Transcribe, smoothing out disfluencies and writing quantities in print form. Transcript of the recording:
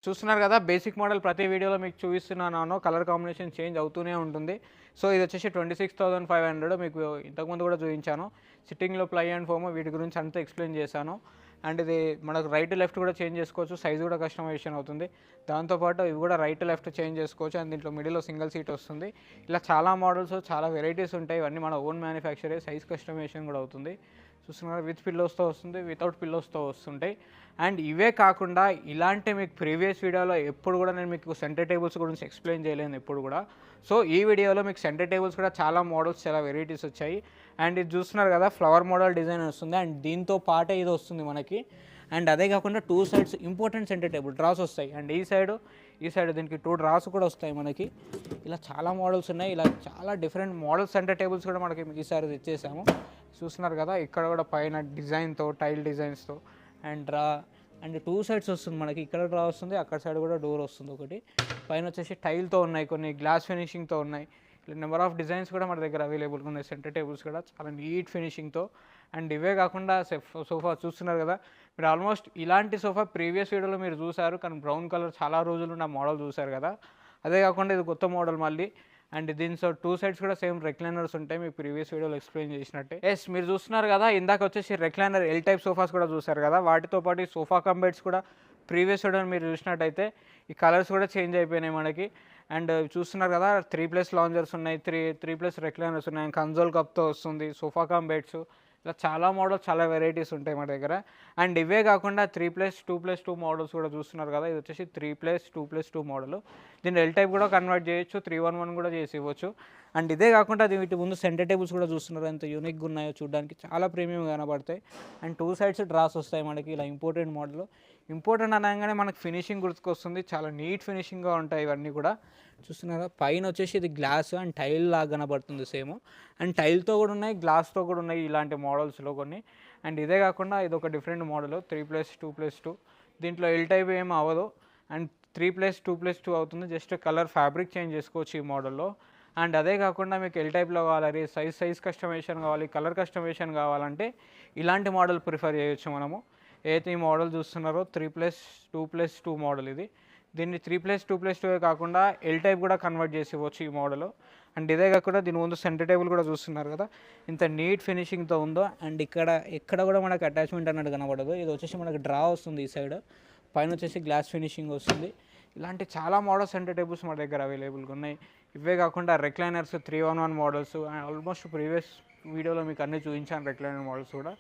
చూస్తున్నారు కదా basic model ప్రతి వీడియోలో మీకు చూపిస్తున్నాను. కలర్ కాంబినేషన్ చేంజ్ అవుతూనే ఉంటుంది. సో ఇది వచ్చేసి 26,500 మీకు ఇంతకుముందు కూడా చూపించాను. సిట్టింగ్లో ప్లై అండ్ ఫోమ్ వీటి గురించి అంతా ఎక్స్ప్లెయిన్ చేశాను. అండ్ ఇది మనకు రైట్ లెఫ్ట్ కూడా చేంజ్ చేసుకోవచ్చు. సైజ్ కూడా కస్టమైజేషన్ అవుతుంది. దాంతోపాటు ఇవి కూడా రైట్ లెఫ్ట్ చేంజ్ చేసుకోవచ్చు. అండ్ దీంట్లో మిడిల్లో సింగిల్ సీట్ వస్తుంది. ఇలా చాలా మోడల్స్ చాలా వెరైటీస్ ఉంటాయి. ఇవన్నీ మన ఓన్ మ్యానుఫ్యాక్చరే. సైజ్ కస్టమైజేషన్ కూడా అవుతుంది. చూస్తున్నారు విత్ పిల్లోస్తో వస్తుంది, వితౌట్ పిల్లోస్తో వస్తుంటాయి. అండ్ ఇవే కాకుండా ఇలాంటి మీకు ప్రీవియస్ వీడియోలో ఎప్పుడు కూడా నేను మీకు సెంటర్ టేబుల్స్ గురించి ఎక్స్ప్లెయిన్ చేయలేను ఎప్పుడు కూడా. సో ఈ వీడియోలో మీకు సెంటర్ టేబుల్స్ కూడా చాలా మోడల్స్ చాలా వెరైటీస్ వచ్చాయి. అండ్ ఇది చూస్తున్నారు కదా ఫ్లవర్ మోడల్ డిజైన్ వస్తుంది. అండ్ దీంతో పాటే ఇది వస్తుంది మనకి. అండ్ అదే కాకుండా 2 sides important centre table drawers వస్తాయి. అండ్ ఈ సైడ్ దీనికి 2 డ్రాస్ కూడా వస్తాయి మనకి. ఇలా చాలా మోడల్స్ ఉన్నాయి. ఇలా చాలా డిఫరెంట్ మోడల్ సెంటర్ టేబుల్స్ కూడా మనకి ఈసారి తెచ్చేసాము. చూస్తున్నారు కదా ఇక్కడ కూడా పైన డిజైన్తో టైల్ డిజైన్స్తో అండ్ డ్రా అండ్ 2 సైడ్స్ వస్తుంది మనకి. ఇక్కడ డ్రా వస్తుంది, అక్కడ సైడ్ కూడా డోర్ వస్తుంది ఒకటి. పైన వచ్చేసి టైల్తో ఉన్నాయి, కొన్ని గ్లాస్ ఫినిషింగ్తో ఉన్నాయి. ఇలా నెంబర్ ఆఫ్ డిజైన్స్ కూడా మన దగ్గర అవైలబుల్గా ఉన్నాయి. సెంటర్ టేబుల్స్ కూడా చాలా నీట్ ఫినిషింగ్తో. అండ్ ఇవే కాకుండా సోఫా చూస్తున్నారు కదా మీరు. ఆల్మోస్ట్ ఇలాంటి సోఫా ప్రీవియస్ వీడియోలో మీరు చూసారు, కానీ బ్రౌన్ కలర్ చాలా రోజులు నా మోడల్ చూసారు కదా. అదే కాకుండా ఇది కొత్త మోడల్ మళ్ళీ. అండ్ దీంట్లో 2 సైడ్స్ కూడా సేమ్ రెక్లైనర్స్ ఉంటాయి, మీకు ప్రీవియస్ వీడియోలో ఎక్స్ప్లెయిన్ చేసినట్టే. ఎస్ మీరు చూస్తున్నారు కదా ఇందాక వచ్చేసి రెక్లైనర్ ఎల్ టైప్ సోఫాస్ కూడా చూసారు కదా. వాటితో పాటు సోఫా కమ్ బెడ్స్ కూడా ప్రీవియస్ వీడియో మీరు చూసినట్టయితే ఈ కలర్స్ కూడా చేంజ్ అయిపోయినాయి మనకి. అండ్ చూస్తున్నారు కదా 3+ లాంజర్స్ ఉన్నాయి, 3+ రెక్లైనర్స్ ఉన్నాయి, కన్సోల్ కప్తో వస్తుంది, సోఫా కమ్ బెడ్స్. ఇలా చాలా మోడల్స్ చాలా వెరైటీస్ ఉంటాయి మన దగ్గర. అండ్ ఇవే కాకుండా 3+2+2 మోడల్స్ కూడా చూస్తున్నారు కదా. ఇది వచ్చేసి 3+2+2 మోడల్. దీన్ని ఎల్ టైప్ కూడా కన్వర్ట్ చేయొచ్చు, 311 కూడా చేసి ఇవ్వచ్చు. అండ్ ఇదే కాకుండా వీటి ముందు సెంటర్ టేబుల్స్ కూడా చూస్తున్నారు ఎంత యూనిక్గా ఉన్నాయో, చూడడానికి చాలా ప్రీమియం కనబడతాయి. అండ్ 2 సైడ్స్ డ్రాస్ వస్తాయి మనకి. ఇలా ఇంపార్టెంట్ మోడల్. ఇంపార్టెంట్ అనగానే మనకు ఫినిషింగ్ గుర్తుకొస్తుంది. చాలా నీట్ ఫినిషింగ్గా ఉంటాయి ఇవన్నీ కూడా. చూస్తున్నారా పైన వచ్చేసి ఇది గ్లాస్ అండ్ టైల్ లాగా కనబడుతుంది సేమ్. అండ్ టైల్తో కూడా ఉన్నాయి, గ్లాస్తో కూడా ఉన్నాయి ఇలాంటి మోడల్స్లో కొన్ని. అండ్ ఇదే కాకుండా ఇది ఒక డిఫరెంట్ మోడల్ 3+2+2. దీంట్లో ఎల్ టైప్ ఏం అవ్వదు. అండ్ 3+2+2 అవుతుంది. జస్ట్ కలర్ ఫ్యాబ్రిక్ చేంజ్ చేసుకోవచ్చు ఈ మోడల్లో. అండ్ అదే కాకుండా మీకు ఎల్ టైప్లో కావాలి, సైజ్ కస్టమైజేషన్ కావాలి, కలర్ కస్టమైజేషన్ కావాలంటే ఇలాంటి మోడల్ ప్రిఫర్ చేయొచ్చు మనము. ఏదైతే ఈ మోడల్ చూస్తున్నారో 3+2+2 మోడల్ ఇది. దీన్ని 3+2+2 కాకుండా ఎల్ టైప్ కూడా కన్వర్ట్ చేసి ఇవ్వచ్చు ఈ మోడల్. అండ్ ఇదే కాకుండా దీని ముందు సెంటర్ టేబుల్ కూడా చూస్తున్నారు కదా ఇంత నీట్ ఫినిషింగ్తో ఉందో. అండ్ ఎక్కడ కూడా మనకు అటాచ్మెంట్ అన్నట్టు కనబడదు. ఇది వచ్చేసి మనకు డ్రా వస్తుంది ఈ సైడ్, పైన వచ్చేసి గ్లాస్ ఫినిషింగ్ వస్తుంది. ఇలాంటి చాలా మోడల్స్ సెంటర్ టేబుల్స్ మన దగ్గర అవైలబుల్గా ఉన్నాయి. ఇవే కాకుండా రెక్లైనర్స్ 311 మోడల్స్. ఆల్మోస్ట్ ప్రీవియస్ వీడియోలో మీకు అన్నీ చూపించాను రెక్లైనర్ మోడల్స్ కూడా.